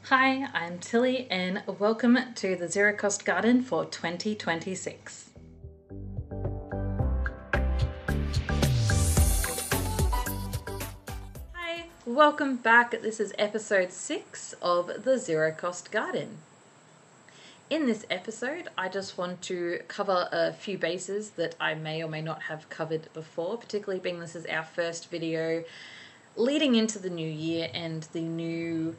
Hi, I'm Tilly and welcome to the Zero Cost Garden for 2026. Hi, welcome back. This is episode 6 of the Zero Cost Garden. In this episode, I just want to cover a few bases that I may or may not have covered before, particularly being this is our first video leading into the new year and the new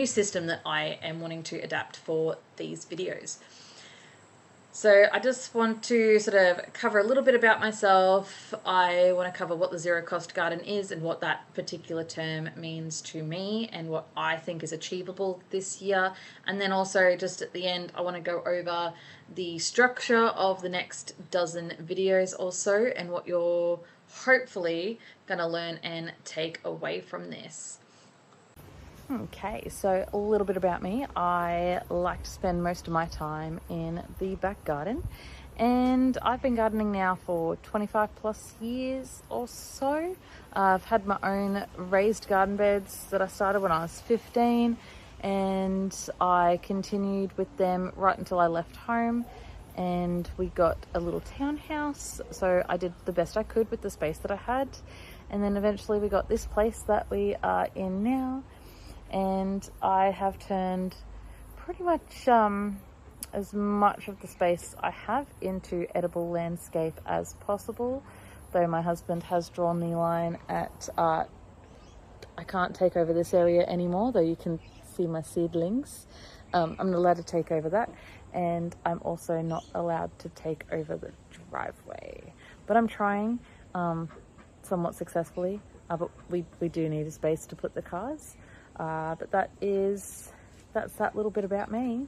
system that I am wanting to adapt for these videos. So I just want to sort of cover a little bit about myself. I want to cover what the zero cost garden is and what that particular term means to me and what I think is achievable this year. And then also just at the end, I want to go over the structure of the next dozen videos also and what you're hopefully going to learn and take away from this. Okay, so a little bit about me. I like to spend most of my time in the back garden, and I've been gardening now for 25 plus years or so. I've had my own raised garden beds that I started when I was 15, and I continued with them right until I left home, and we got a little townhouse, so I did the best I could with the space that I had, and then eventually we got this place that we are in now. And I have turned pretty much as much of the space I have into edible landscape as possible, though my husband has drawn the line at I can't take over this area anymore, though you can see my seedlings. I'm not allowed to take over that, and I'm also not allowed to take over the driveway, but I'm trying somewhat successfully. But we do need a space to put the cars. But that's that little bit about me.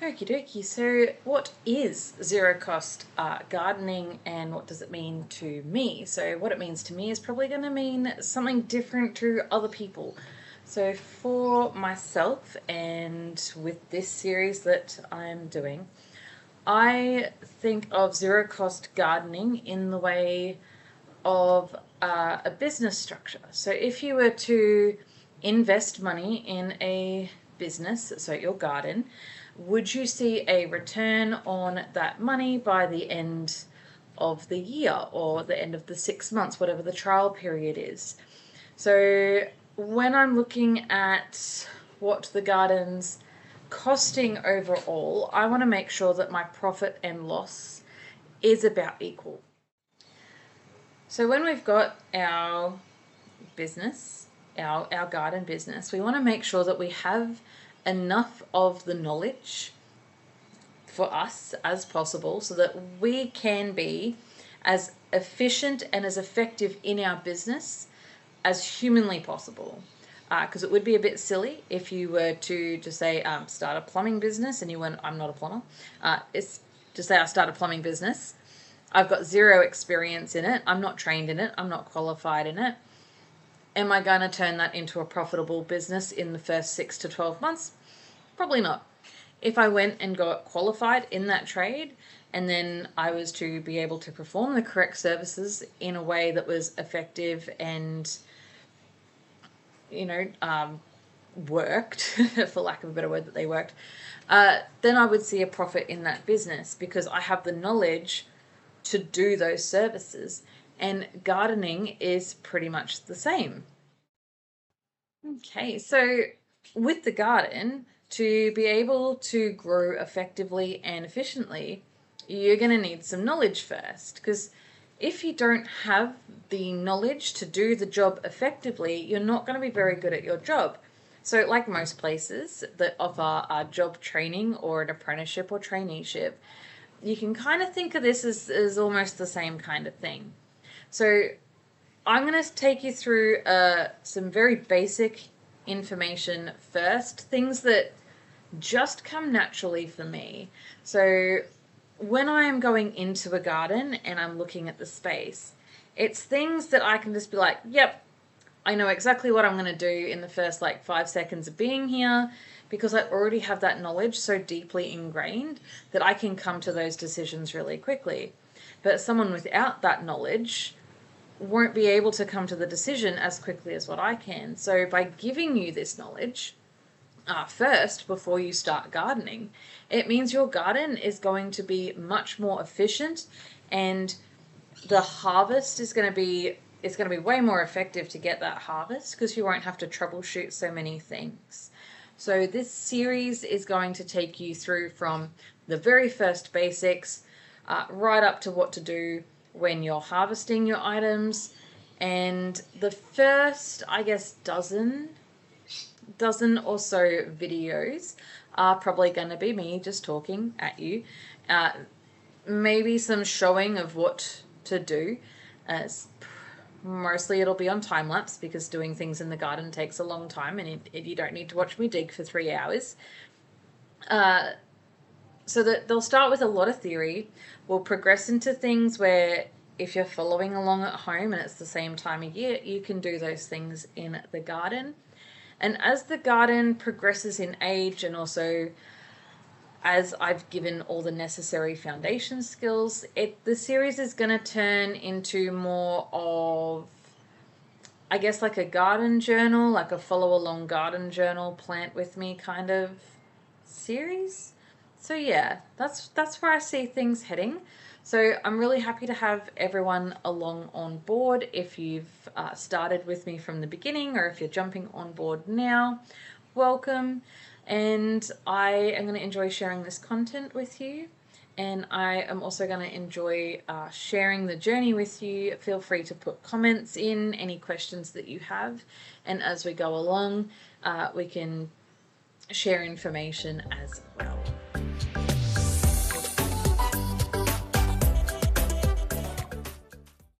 Okie dokie, so what is zero cost gardening and what does it mean to me? So what it means to me is probably going to mean something different to other people. So for myself and with this series that I'm doing, I think of zero cost gardening in the way of a business structure. So if you were to invest money in a business, so your garden, would you see a return on that money by the end of the year or the end of the 6 months, whatever the trial period is? So when I'm looking at what the garden's costing overall, I want to make sure that my profit and loss is about equal. So when we've got our business, our garden business, we want to make sure that we have enough of the knowledge for us as possible so that we can be as efficient and as effective in our business as humanly possible. Because it would be a bit silly if you were to just say start a plumbing business and you went, I'm not a plumber. It's to say I start a plumbing business. I've got zero experience in it. I'm not trained in it. I'm not qualified in it. Am I going to turn that into a profitable business in the first 6 to 12 months? Probably not. If I went and got qualified in that trade and then I was to be able to perform the correct services in a way that was effective and, worked, for lack of a better word, that they worked, then I would see a profit in that business because I have the knowledge to do those services, and gardening is pretty much the same. Okay, so with the garden, to be able to grow effectively and efficiently, you're going to need some knowledge first, because if you don't have the knowledge to do the job effectively, you're not going to be very good at your job. So like most places that offer job training or an apprenticeship or traineeship, you can kind of think of this as almost the same kind of thing. So I'm going to take you through some very basic information first, things that just come naturally for me. So when I am going into a garden and I'm looking at the space, it's things that I can just be like, yep, I know exactly what I'm going to do in the first 5 seconds of being here, because I already have that knowledge so deeply ingrained that I can come to those decisions really quickly. But someone without that knowledge won't be able to come to the decision as quickly as what I can. So by giving you this knowledge first before you start gardening, it means your garden is going to be much more efficient, and the harvest is going to be way more effective to get that harvest, because you won't have to troubleshoot so many things. So this series is going to take you through from the very first basics right up to what to do when you're harvesting your items. And the first, I guess, dozen or so videos are probably going to be me just talking at you. Maybe some showing of what to do. Mostly it'll be on time lapse, because doing things in the garden takes a long time, and you don't need to watch me dig for 3 hours. So that they'll start with a lot of theory. We'll progress into things where if you're following along at home and it's the same time of year, you can do those things in the garden. And as the garden progresses in age, and also as I've given all the necessary foundation skills, the series is going to turn into more of, I guess, like a garden journal, like a follow along garden journal, plant with me kind of series. So yeah, that's where I see things heading. So I'm really happy to have everyone along on board. If you've started with me from the beginning, or if you're jumping on board now, welcome. And I am going to enjoy sharing this content with you. And I am also going to enjoy sharing the journey with you. Feel free to put comments in, any questions that you have. And as we go along, we can share information as well.